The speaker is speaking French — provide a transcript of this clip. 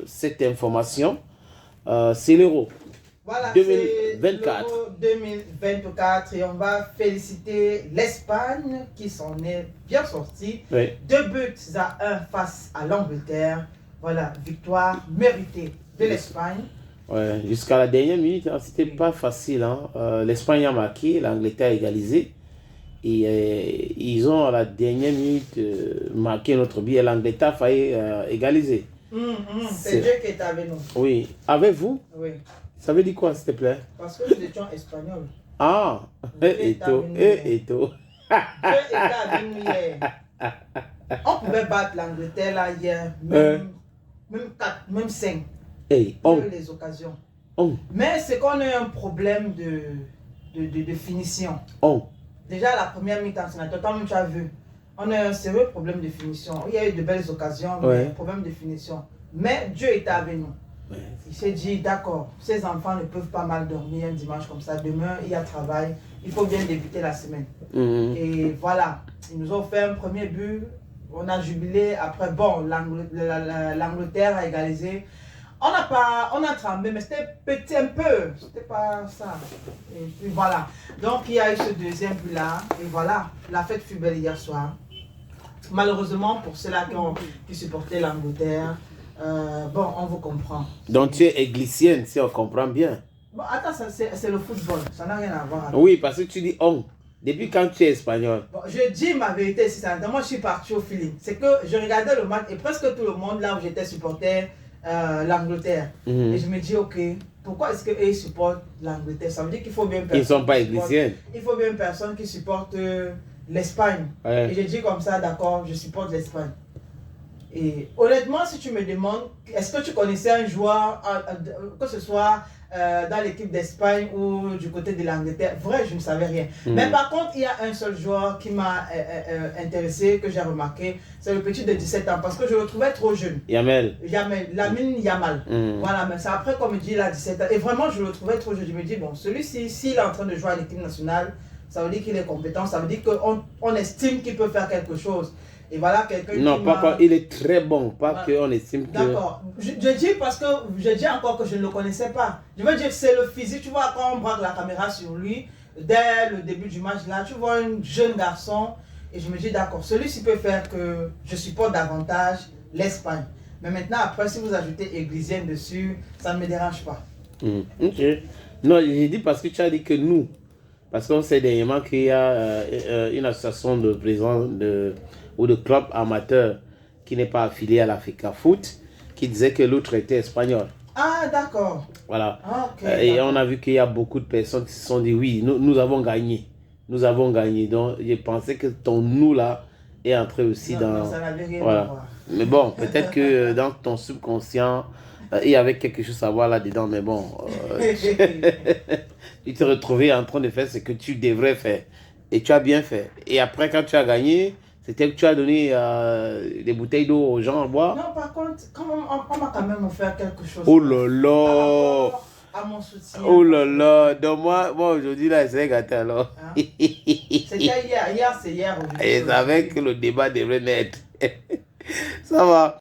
cette information. C'est l'Euro Voilà, 2024. C'est l'Euro 2024 et on va féliciter l'Espagne qui s'en est bien sortie. Oui. 2-1 face à l'Angleterre. Voilà, victoire méritée de l'Espagne. Ouais, jusqu'à la dernière minute, hein, c'était pas facile. Hein. L'Espagne a marqué, l'Angleterre a égalisé. Et ils ont à la dernière minute marqué notre but. L'Angleterre a failli égaliser. C'est Dieu qui est avec nous. Oui. Avec vous? Oui. Ça veut dire quoi, s'il te plaît? Parce que nous étions espagnols. Ah, et tout. Dieu était avec nous hier. On pouvait battre l'Angleterre là hier, même 4, même 5. Hey, Les occasions. Mais c'est qu'on a un problème de finition. Déjà la première mi-temps, c'est toi-même tu as vu. On a un sérieux problème de finition. Il y a eu de belles occasions, mais un problème de finition. Mais Dieu était avec nous. Il s'est dit, d'accord, ces enfants ne peuvent pas mal dormir un dimanche comme ça. Demain, il y a travail. Il faut bien débuter la semaine. Et voilà, ils nous ont fait un premier but. On a jubilé. Après, bon, l'Angleterre a égalisé. On a tremblé, mais c'était petit un peu. C'était pas ça. Et puis voilà. Donc, il y a eu ce deuxième but-là. Et voilà, la fête fut belle hier soir. Malheureusement, pour ceux-là qui supportaient l'Angleterre, bon, on vous comprend. Donc, tu es églisienne, si on comprend bien. Bon, attends, c'est le football. Ça n'a rien à voir avec. Oui, parce que tu dis on. Depuis quand tu es espagnol? Bon, je dis ma vérité, c'est ça. Moi, je suis parti au feeling. C'est que je regardais le match et presque tout le monde là où j'étais supporter l'Angleterre. Et je me dis, ok, pourquoi est-ce qu'ils supportent l'Angleterre? Ça veut dire qu'il faut bien personne. Ils ne sont pas églisiennes. Il faut bien personne qui supporte l'Espagne. Et je dis comme ça, d'accord, je supporte l'Espagne. Et honnêtement, si tu me demandes, est-ce que tu connaissais un joueur, que ce soit dans l'équipe d'Espagne ou du côté de l'Angleterre? Vrai, je ne savais rien. Mais par contre, il y a un seul joueur qui m'a intéressé, que j'ai remarqué, c'est le petit de 17 ans, parce que je le trouvais trop jeune. Lamine Yamal. Voilà, mais c'est après qu'on me dit il a 17 ans. Et vraiment, je le trouvais trop jeune. Je me dis, bon, celui-ci, s'il est en train de jouer à l'équipe nationale, ça veut dire qu'il est compétent, ça veut dire qu'on estime qu'il peut faire quelque chose. Et voilà quelqu'un qui non, pas il est très bon, pas qu'on estime que... D'accord. Je dis parce que je dis encore que je ne le connaissais pas. Je veux dire, c'est le physique. Tu vois, quand on braque la caméra sur lui, dès le début du match, là, tu vois un jeune garçon. Et je me dis, d'accord, celui-ci peut faire que je supporte davantage l'Espagne. Mais maintenant, après, si vous ajoutez églisienne dessus, ça ne me dérange pas. Ok. Non, j'ai dit parce que tu as dit que nous. Parce qu'on sait dernièrement qu'il y a une association de présidents ou de clubs amateurs qui n'est pas affiliée à l'Africa Foot, qui disait que l'autre était espagnol. Ah, d'accord. Voilà. Et on a vu qu'il y a beaucoup de personnes qui se sont dit, oui, nous avons gagné. Nous avons gagné. Donc, je pensais que ton nous là est entré aussi dans... Non, ça n'avait rien voilà. à voir. Mais bon, peut-être que dans ton subconscient, il y avait quelque chose à voir là-dedans, mais bon... tu te retrouvais en train de faire ce que tu devrais faire. Et tu as bien fait. Et après, quand tu as gagné, c'était que tu as donné des bouteilles d'eau aux gens à boire. Non, par contre, on m'a quand même offert quelque chose. Oh là là! À mon soutien. Oh là là! Donc moi aujourd'hui, là, c'est gâté alors. Hein? C'était hier. Hier, c'est hier. Et c'est avec que le débat devrait naître. Ça va.